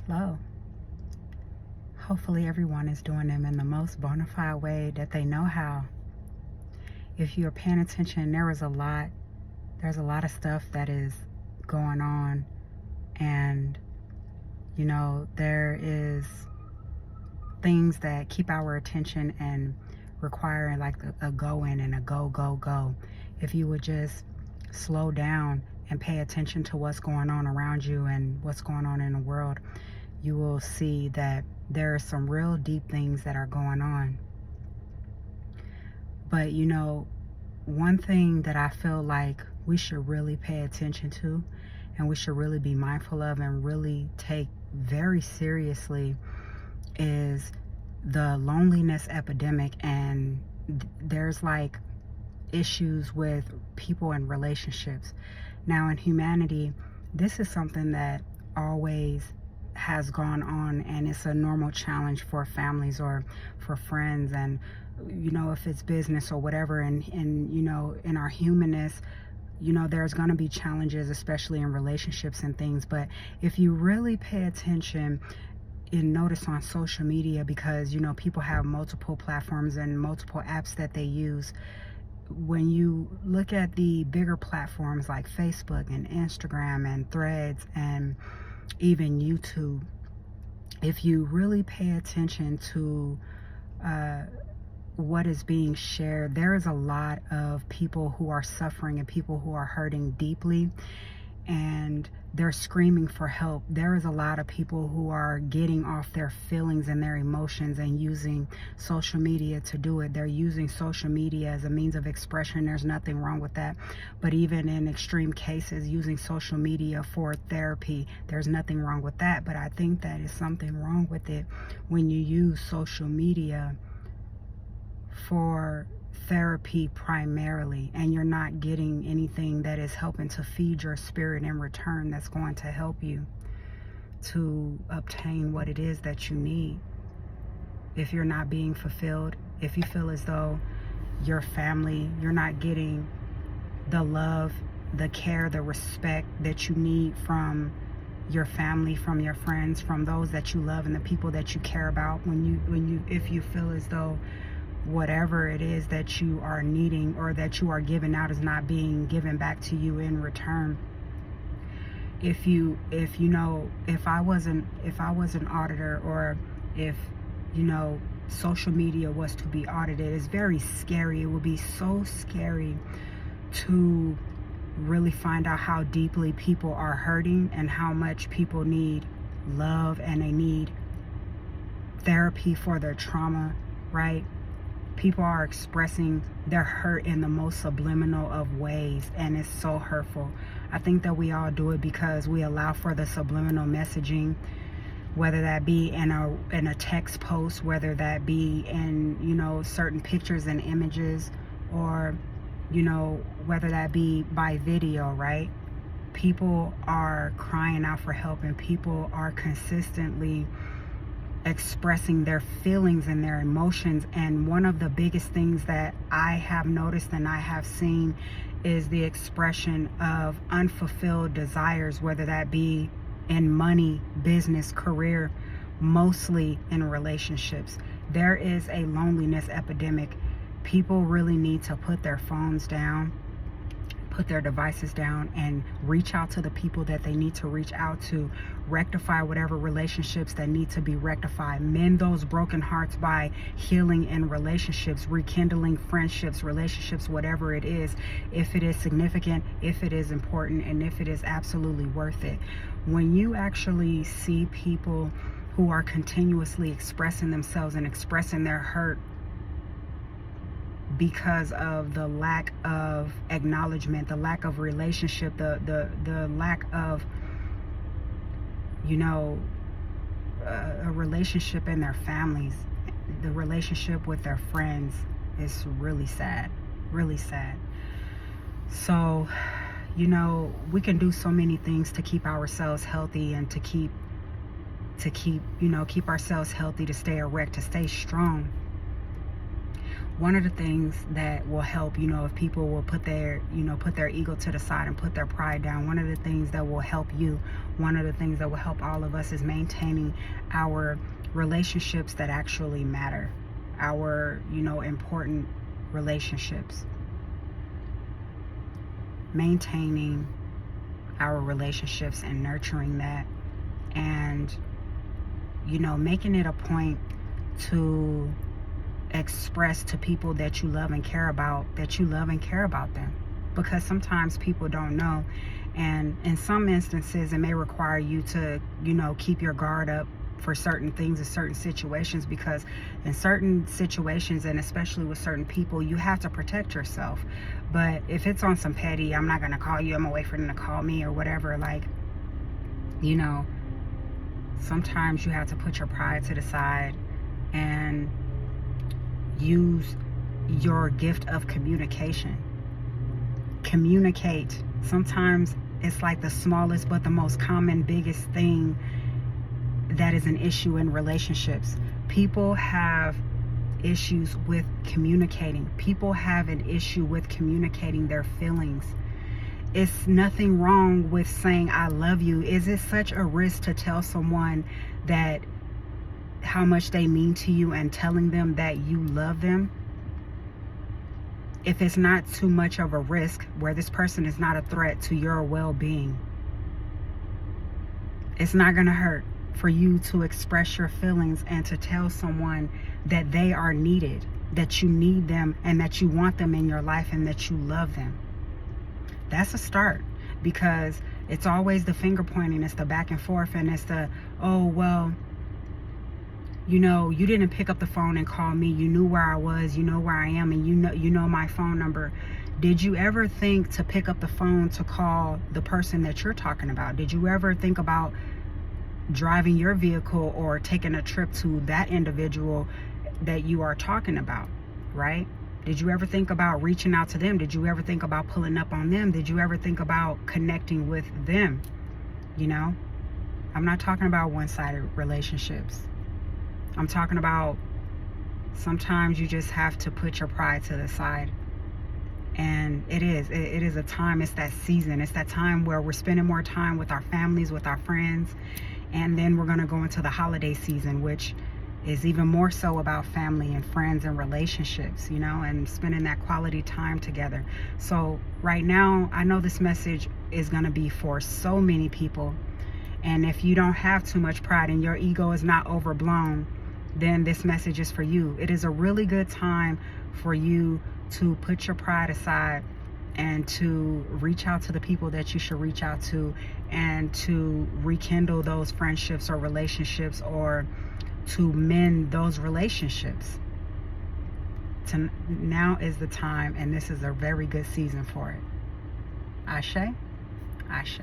hello. Hopefully everyone is doing them in the most bona fide way that they know how. If you're paying attention, there's a lot of stuff that is going on, and there is things that keep our attention and require like a go in and a go. If you would just slow down and pay attention to what's going on around you and what's going on in the world, you will see that there are some real deep things that are going on. But one thing that I feel like we should really pay attention to, and we should really be mindful of and really take very seriously, is the loneliness epidemic. And there's like issues with people in relationships. Now in humanity, this is something that always has gone on, and it's a normal challenge for families or for friends, and if it's business or whatever, and in our humanness, there's going to be challenges, especially in relationships and things. But if you really pay attention and notice on social media, because people have multiple platforms and multiple apps that they use, when you look at the bigger platforms like Facebook and Instagram and Threads and even YouTube, if you really pay attention to what is being shared, there is a lot of people who are suffering and people who are hurting deeply, and they're screaming for help. There is a lot of people who are getting off their feelings and their emotions and using social media to do it. They're using social media as a means of expression. There's nothing wrong with that. But even in extreme cases, using social media for therapy, there's nothing wrong with that. But I think that is something wrong with it when you use social media for therapy primarily, and you're not getting anything that is helping to feed your spirit in return, that's going to help you to obtain what it is that you need. If you're not being fulfilled, if you feel as though your family, you're not getting the love, the care, the respect that you need from your family, from your friends, from those that you love and the people that you care about, if you feel as though whatever it is that you are needing or that you are giving out is not being given back to you in return. If I was an auditor, or if social media was to be audited, it's very scary. It would be so scary to really find out how deeply people are hurting and how much people need love and they need therapy for their trauma, right? People are expressing their hurt in the most subliminal of ways, and it's so hurtful. I think that we all do it because we allow for the subliminal messaging, whether that be in a text post, whether that be in certain pictures and images, or whether that be by video, right? People are crying out for help, and people are consistently expressing their feelings and their emotions. And one of the biggest things that I have noticed and I have seen is the expression of unfulfilled desires, whether that be in money, business, career, mostly in relationships. There is a loneliness epidemic. People really need to put their phones down, put their devices down, and reach out to the people that they need to reach out to, rectify whatever relationships that need to be rectified, mend those broken hearts by healing in relationships, rekindling friendships, relationships, whatever it is, if it is significant, if it is important, and if it is absolutely worth it. When you actually see people who are continuously expressing themselves and expressing their hurt because of the lack of acknowledgement, the lack of relationship, the lack of a relationship in their families, the relationship with their friends, is really sad, really sad. So we can do so many things to keep ourselves healthy and to keep ourselves healthy, to stay erect, to stay strong. one of the things that will help, if people will put their ego to the side and put their pride down, one of the things that will help you, one of the things that will help all of us, is maintaining our relationships that actually matter, our, important relationships. Maintaining our relationships and nurturing that, and, making it a point to express to people that you love and care about them, because sometimes people don't know, and in some instances it may require you to keep your guard up for certain things in certain situations, because in certain situations, and especially with certain people, you have to protect yourself. But if it's on some petty, I'm not going to call you, I'm gonna wait for them to call me or whatever, like, sometimes you have to put your pride to the side and use your gift of communication. Communicate. Sometimes it's like the smallest but the most common, biggest thing that is an issue in relationships. People have issues with communicating. People have an issue with communicating their feelings. It's nothing wrong with saying I love you. Is it such a risk to tell someone that how much they mean to you and telling them that you love them? If it's not too much of a risk, where this person is not a threat to your well-being, it's not going to hurt for you to express your feelings and to tell someone that they are needed, that you need them and that you want them in your life and that you love them. That's a start, because it's always the finger pointing, it's the back and forth, and it's the, oh, well, you didn't pick up the phone and call me, you knew where I was, you know where I am, and you know my phone number. Did you ever think to pick up the phone to call the person that you're talking about? Did you ever think about driving your vehicle or taking a trip to that individual that you are talking about, right? Did you ever think about reaching out to them? Did you ever think about pulling up on them? Did you ever think about connecting with them? I'm not talking about one-sided relationships. I'm talking about sometimes you just have to put your pride to the side. And it is a time, it's that season, it's that time where we're spending more time with our families, with our friends, and then we're going to go into the holiday season, which is even more so about family and friends and relationships, and spending that quality time together. So right now, I know this message is going to be for so many people, and if you don't have too much pride and your ego is not overblown, then this message is for you. It is a really good time for you to put your pride aside and to reach out to the people that you should reach out to, and to rekindle those friendships or relationships, or to mend those relationships. Now is the time, and this is a very good season for it. Ashe, Ashe.